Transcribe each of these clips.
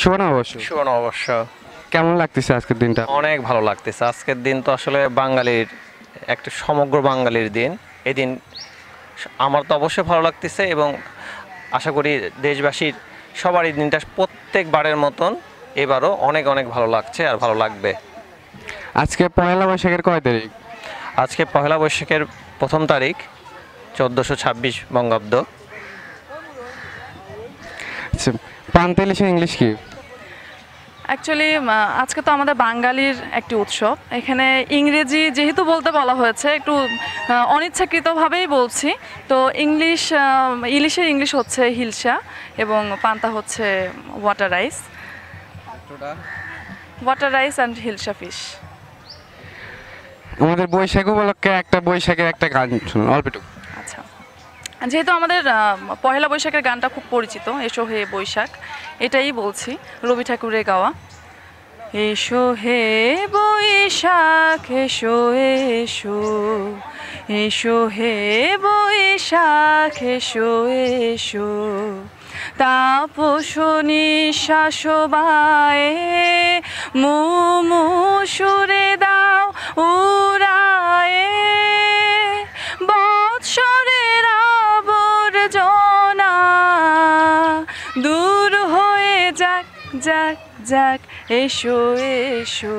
শুভ নববর্ষ। শুভ নববর্ষ। কেমন লাগতেছে আজকের দিনটা? অনেক ভালো লাগতেছে। আজকের দিন তো আসলে বাঙালির একটা সমগ্র বাঙালির দিন। এই দিন আমার তো অবশ্যই ভালো লাগতেছে এবং আশা করি দেশবাসীর সবারই দিনটা প্রত্যেকবারের মতন এবারও অনেক অনেক ভালো লাগছে আর ভালো লাগবে। আজকে পয়লা বৈশাখের কয় তারিখ? আজকে পহেলা বৈশাখের প্রথম তারিখ 1426 বঙ্গাব্দ। আচ্ছা, পান্তা ইলিশের ইংলিশ কি? অ্যাকচুয়ালি আজকে তো আমাদের বাঙালির একটি উৎসব। এখানে ইংরেজি যেহেতু বলতে বলা হয়েছে, একটু অনিচ্ছাকৃতভাবেই বলছি। তো ইলিশের ইংলিশ হচ্ছে হিলসা এবং পান্তা হচ্ছে water rice. Water rice and hilsa fish. আমাদের বৈশাখ উপলক্ষে বৈশাখের একটা গান শুনুন অল্পটুকু। আচ্ছা, যেহেতু আমাদের পহেলা বৈশাখের গানটা খুব পরিচিত, এসো হে বৈশাখ, এটাই বলছি, রবি ঠাকুরের গাওয়া। এসো হে বৈশাখ এসো এসো, এসো হে বৈশাখ এসো এসো, তাপস নিঃশ্বাস বায়ে মুমু সুরে দাও উড়ায়ে, বৎসরের আবর্জনা দূর হয়ে যাক যাক যাক, এসো এসো,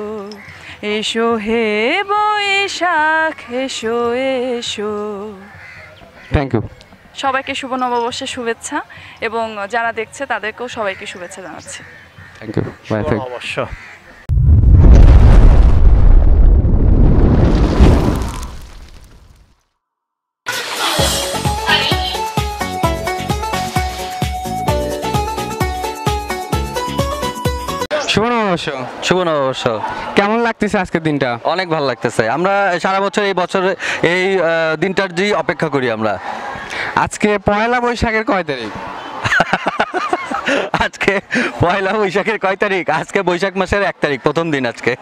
এসো হে বৈশাখ এসো এসো। Thank you. সবাইকে শুভ নববর্ষের শুভেচ্ছা এবং যারা দেখছে তাদেরকেও সবাইকে শুভেচ্ছা জানাচ্ছি। Thank you, by. শুভ নববর্ষ। শুভ নববর্ষ। শুভ নববর্ষ। কেমন লাগতেছে আজকের দিনটা? অনেক ভালো লাগতেছে। আমরা সারা বছর এই দিনটার যে অপেক্ষা করি আমরা। আজকে পয়লা বৈশাখের কয় তারিখ? আজকে পয়লা বৈশাখের কয় তারিখ? আজকে বৈশাখ মাসের 1 তারিখ, প্রথম দিন আজকে।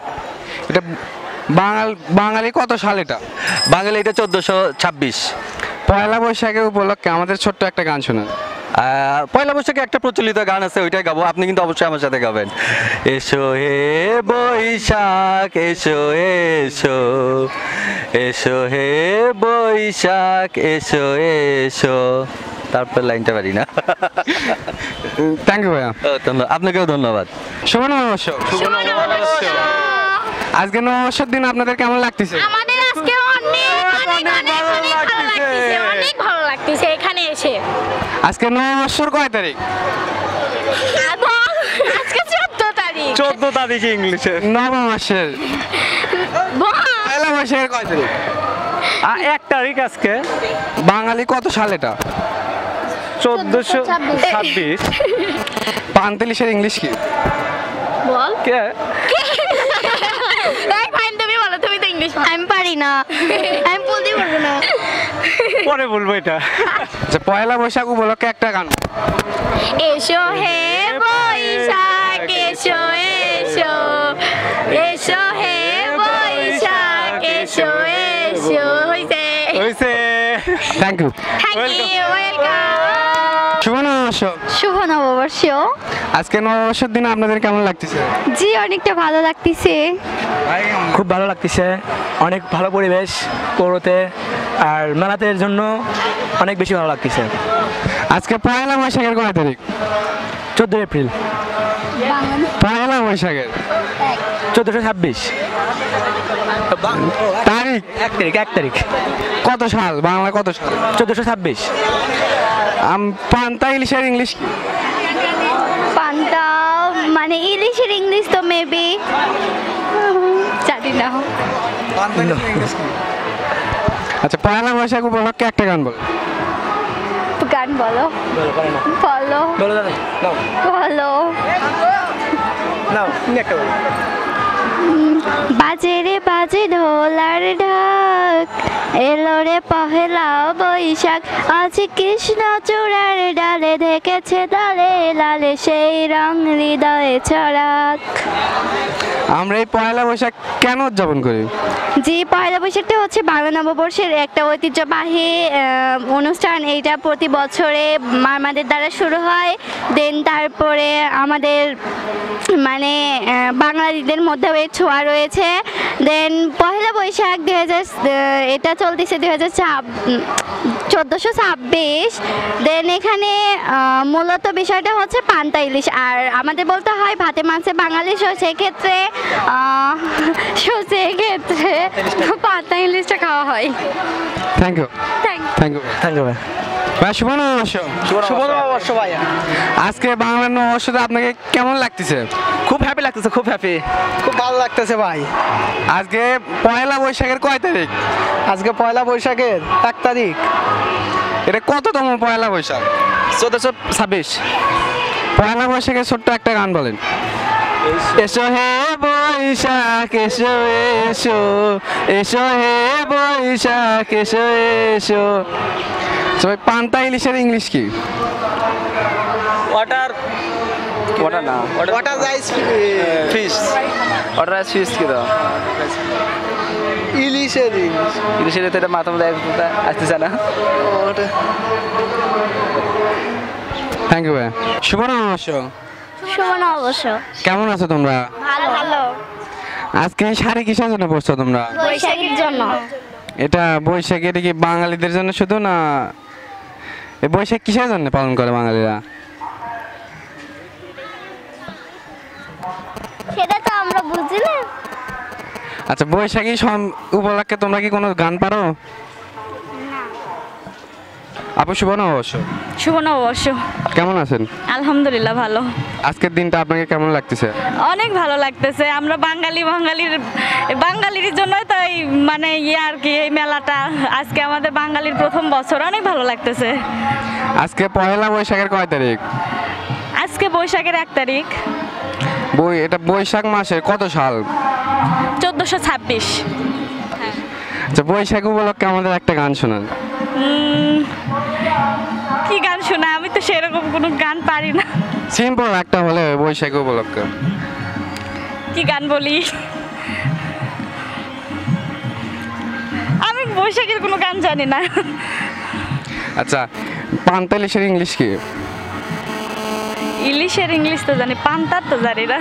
এটা বাঙালি কত সাল এটা? বাঙালি এটা 1426। পয়লা বৈশাখের উপলক্ষে আমাদের ছোট্ট একটা গান শোনান। পয়লা বৈশাখে একটা প্রচলিত গান আছে, ওইটাই গাবো। আপনি কিন্তু অবশ্যই আমার সাথে গাবেন। এসো হে বৈশাখ এসো এসো, এসো হে বৈশাখ এসো এসো। তারপর লাইনটা পারি না। থ্যাংক ইউ ভাইয়া। আপনাকেও ধন্যবাদ। শুভ নববর্ষ। আজকে নববর্ষের দিন আপনাদের কেমন লাগতেছে? আমাদের আজকে অনেক ভালো লাগতেছে এখানে এসে। আজকে নববর্ষের কয় তারিখ? আজকে 14 তারিখ। 14 তারিখে ইংলিশে নববর্ষের পয়লা বৈশাখের কয় তারিখ? 1 তারিখ আজকে। বাঙালি কত সাল এটা? 1426। পান্তা ইলিশের ইংলিশ কি? বল। কে? এই ফাইন, তুমি বলো, তুমি তো ইংলিশ আমি পারি না, আমি বলতে পারবো না। পরে বলবো এটা। আচ্ছা, পয়লা বৈশাখ উপলক্ষে একটা গান। এসো হে বৈশাখ এসো এসো, এসো হে বৈশাখ এসো এসো। হইছে। Thank you. Thank you, welcome. শুভ নববর্ষ। শুভ নববর্ষ। আজকে নববর্ষের দিন আপনাদের কেমন লাগতেছে? জি, অনেকটা ভালো লাগতেছে। খুব ভালো লাগতেছে। অনেক ভালো পরিবেশ পৌরতে, আর মেলাতের জন্য অনেক বেশি ভালো লাগতেছে। আজকে পয়লা বৈশাখের কয় তারিখ? 14 এপ্রিল। পয়লা বৈশাখের 1426 তারিখ? 1 তারিখ। কত সাল? বাংলা কত সাল? 1426। পান্তা ইলিশের ইংলিশ কি? পান্তা মানে ইলিশের ইংলিশ তো মেবি জানি না। আচ্ছা, পয়লা বৈশাখ উপলক্ষে একটা গান বল। গান বলো বলো বলো দাদা, নাও বলো। নাও, তুমি একটা বলো। বাজে রে বাজে ঢোলার ঢাক, এলো রে পহেলা বৈশাখ, আজ কৃষ্ণ চূড়ার ডালে ঢেকেছে ডালে লালে সেই রং হৃদয়ে ছড়াক। আমরা এই পয়লা বৈশাখ কেন উদযাপন করি? জি, পয়লা বৈশাখটা হচ্ছে বাংলা নববর্ষের একটা ঐতিহ্যবাহী অনুষ্ঠান। এইটা প্রতি বছরে আমাদের দ্বারা শুরু হয়। দেন তারপরে আমাদের মানে বাঙালিদের মধ্যেও এর ছোঁয়া রয়েছে। দেন পয়লা বৈশাখ এটা চলতেছে 1426। দেন এখানে মূলত বিষয়টা হচ্ছে পান্তা ইলিশ, আর আমাদের বলতে হয় ভাতে মাছে বাঙালি, সেক্ষেত্রে পান্তা ইলিশটা খাওয়া হয়। Thank you. Thank you. Thank you ভাই। ভাই শুভ নববর্ষ। শুভ নববর্ষ ভাইয়া। আজকে বাংলা নববর্ষতে আপনাকে কেমন লাগতেছে? খুব হ্যাপি লাগতেছে, খুব হ্যাপি, খুব ভালো লাগতেছে ভাই। আজকে পয়লা বৈশাখের কয় তারিখ? আজকে পয়লা বৈশাখের 1 তারিখ। এটা কততম পয়লা বৈশাখ? 1426। পয়লা বৈশাখের ছোট্ট একটা গান বলেন। এসো হে বৈশাখ এসো এসো, এসো হে বৈশাখ এসো এসো। সবাই পান্তা ইলিশের ইংলিশ কি? ওয়াটার না, water rice fish. Water rice fish কি দাও? ইলিশের তো এটা মাথা মধ্যে আসতেছে না। থ্যাংক ইউ ভাই। শুভ নববর্ষ। শুভ নববর্ষ। কেমন আছো তোমরা? ভালো ভালো। আজকে এই শাড়ি কিসের জন্য পরছো তোমরা? বৈশাখীর জন্য। এটা বৈশাখ, এটা কি বাঙালিদের জন্য শুধু, না এই বৈশাখ কিসের জন্য পালন করে বাঙালিরা? সেটা তো আমরা বুঝি না। আচ্ছা, বৈশাখী উপলক্ষে তোমরা কি কোনো গান পারো? আপু শুভ নববর্ষ। শুভ নববর্ষ। কেমন আছেন? আলহামদুলিল্লাহ ভালো। আজকের দিনটা আপনাকে কেমন লাগতেছে? অনেক ভালো লাগতেছে। আমরা বাঙালির জন্যই তো এই মানে আর কি এই মেলাটা। আজকে আমাদের বাঙালির প্রথম বছর, অনেক ভালো লাগতেছে। আজকে পয়লা বৈশাখের কয় তারিখ? আজকে বৈশাখের 1 তারিখ। এটা বৈশাখ মাসের কত সাল? 1426। আচ্ছা, বৈশাখ উপলক্ষে আমাদের একটা গান শোনান। কি গান শোনা? আমি তো সেরকম কোনো গান পারি না। সিম্পল একটা হলে বৈশাখ উপলক্ষে। কি গান বলি? আমি বৈশাখের কোনো গান জানি না। আচ্ছা, পান্তা ইলিশের ইংলিশ কি? ইলিশের ইংলিশ তো জানি, পান্তার তো জানি না।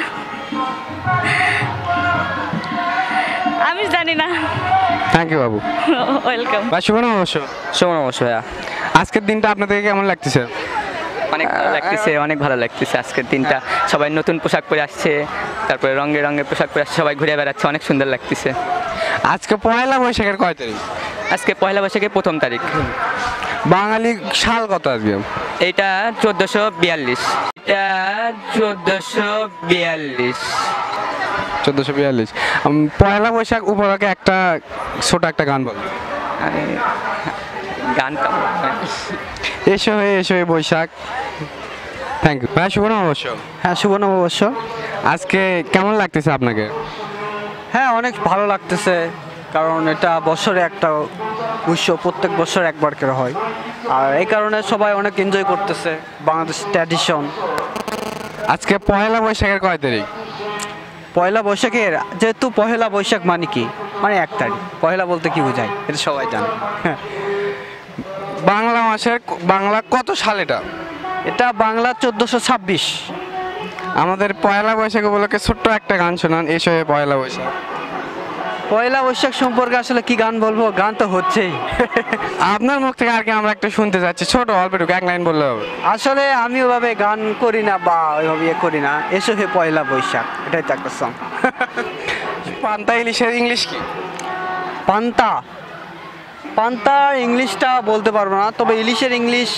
আমি জানি না। Thank you Babu. ওয়েলকাম। ভাই শুভ নববর্ষ। শুভ নববর্ষ ভাইয়া। আজকের দিনটা আপনাদের কেমন লাগতেছে? অনেক ভালো লাগতেছে, অনেক ভালো লাগতেছে। আজকের দিনটা সবাই নতুন পোশাক পরে আসছে, তারপরে রঙে রঙে পোশাক পরে আসছে, সবাই ঘুরে বেড়াচ্ছে, অনেক সুন্দর লাগতেছে। আজকে পয়লা বৈশাখের কয় তারিখ? আজকে পয়লা বৈশাখের 1 তারিখ। বাঙালি সাল কত আজকে? এইটা 1442। এটা 1442। 1442। পয়লা বৈশাখ উপলক্ষে একটা ছোট একটা গান বল। গান এসো হে এসো হে বৈশাখ। থ্যাংক ইউ ভাই। শুভ নববর্ষ। হ্যাঁ, শুভ নববর্ষ। আজকে কেমন লাগতেছে আপনাকে? হ্যাঁ, অনেক ভালো লাগতেছে, কারণ এটা বছরে একটা উৎসব, প্রত্যেক বছর একবার করে হয়, আর এই কারণে সবাই অনেক এনজয় করতেছে বাংলাদেশ ট্র্যাডিশন। আজকে পয়লা বৈশাখের কয় তারিখ? পয়লা বৈশাখের, যেহেতু পয়লা বৈশাখ মানে কি, মানে 1 তারিখ। পয়লা বলতে কি বোঝায় এটা সবাই জানে। বাংলা মাসের বাংলা কত সাল এটা? এটা বাংলা 1426। আমাদের পয়লা বৈশাখ উপলক্ষে ছোট্ট একটা গান শোনান, এসো হে পয়লা বৈশাখ। পয়লা বৈশাখ সম্পর্কে আসলে কি গান বলবো, গান তো হচ্ছেই। আপনার মুখ থেকে আর কি আমরা একটা শুনতে চাচ্ছি, ছোট অল্পটুকু 1 লাইন বললে হবে। আসলে আমি ওইভাবে গান করি না বা ওইভাবে করি না। এসো হে পয়লা বৈশাখ, এটাই তো একটা সং। পান্তা ইলিশের ইংলিশ কি? পান্তা ইংলিশটা বলতে পারবো না, তবে ইলিশের ইংলিশ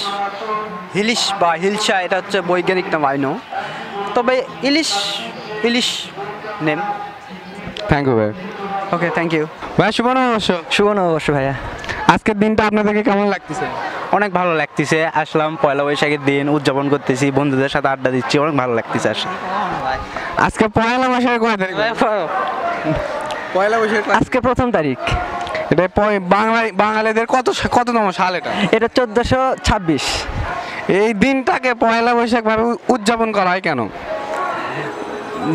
হিলিশ বা হিলসা, এটা হচ্ছে বৈজ্ঞানিক নাম আইনো, তবে ইলিশ নেম। থ্যাংক ইউ ভাই। ওকে, থ্যাংক ইউ ভাই। শুভ নববর্ষ। শুভ নববর্ষ ভাইয়া। আজকের দিনটা আপনাদেরকে কেমন লাগতেছে? অনেক ভালো লাগতেছে, আসলাম পয়লা বৈশাখের দিন উদযাপন করতেছি, বন্ধুদের সাথে আড্ডা দিচ্ছি, অনেক ভালো লাগতেছে। আজকে পয়লা বৈশাখের কয় তারিখ? পয়লা বৈশাখ আজকে 1 তারিখ। এটা বাঙালিদের কততম সাল এটা? এটা 1426। এই দিনটাকে পয়লা বৈশাখ ভাবে উদযাপন করা হয় কেন?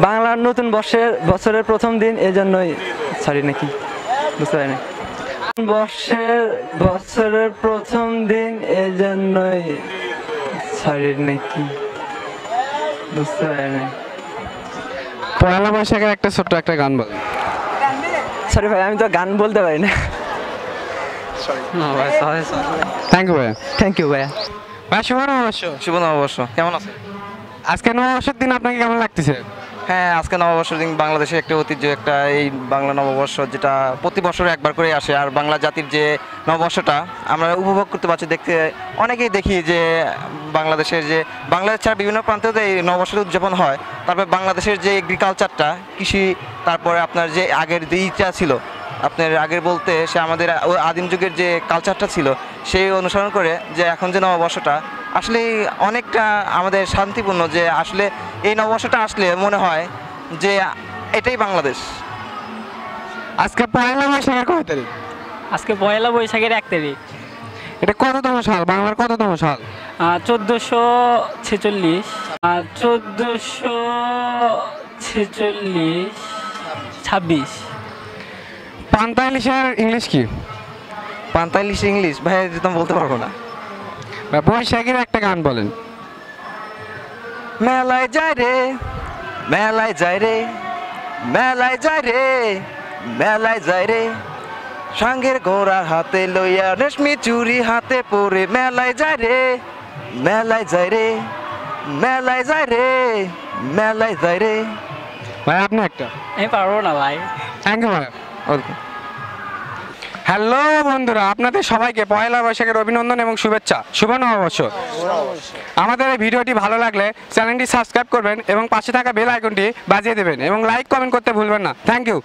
বাংলার নতুন বছরের প্রথম দিন, এজন্যই সরি নাকি বুঝতে পারি না। বছরের প্রথম দিন, এজন্যই সরি নাকি বুঝতে পারি না। পয়লা বৈশাখের একটা ছোট্ট একটা গান বল। সরি ভাই, আমি তো গান বলতে পারি না। থ্যাংক ইউ ভাইয়া। থ্যাংক ইউ ভাইয়া। ভাই শুভ নববর্ষ। শুভ নববর্ষ, কেমন আছেন? আজকে নববর্ষের দিন আপনাকে কেমন লাগতেছে? হ্যাঁ, আজকে নববর্ষের দিন বাংলাদেশের একটা ঐতিহ্য, একটা এই বাংলা নববর্ষ যেটা প্রতি বছরে একবার করে আসে। আর বাংলা জাতির যে নববর্ষটা আমরা উপভোগ করতে পারছি, দেখতে অনেকেই দেখি যে বাংলাদেশের যে বাংলাদেশ ছাড়া বিভিন্ন প্রান্তেও যে এই নববর্ষের উদযাপন হয়। তারপরে বাংলাদেশের যে এগ্রিকালচারটা, কৃষি, তারপরে আপনার যে আগের যে ইটা ছিল, আপনার আগের বলতে সে আমাদের আদিম যুগের যে কালচারটা ছিল সেই অনুসরণ করে যে এখন যে নববর্ষটা আসলে অনেকটা আমাদের শান্তিপূর্ণ, যে আসলে এই নববর্ষটা আসলে মনে হয় যে এটাই বাংলাদেশ। আজকে পয়লা বৈশাখের কয় তারিখ? আজকে পয়লা বৈশাখের 1 তারিখ। এটা কততম সাল, বাংলার কততম সাল? 1446, 1446, 26। পান্তা ইলিশের ইংলিশ কি? পান্তা ইলিশ ইংলিশ ভাই যেটা বলতে পারবো না। বা বৈশাখের একটা গান বলেন। মেলায় যায় রে, মেলায় যায় রে, মেলায় যায় রে, মেলায় যায় রে, সাঙ্গের ঘোড়া হাতে লইয়া রেশমি চুরি হাতে পরে মেলায় যায় রে, মেলায় যায় রে, মেলায় যায় রে, মেলায় যায় রে। ভাই আপনি একটা। আমি পারবো না ভাই। থ্যাংক ইউ ভাই। হ্যালো বন্ধুরা, আপনাদের সবাইকে পয়লা বৈশাখের অভিনন্দন এবং শুভেচ্ছা। শুভ নববর্ষ। আমাদের এই ভিডিওটি ভালো লাগলে চ্যানেলটি সাবস্ক্রাইব করবেন এবং পাশে থাকা বেল আইকনটি বাজিয়ে দেবেন এবং লাইক কমেন্ট করতে ভুলবেন না। Thank you.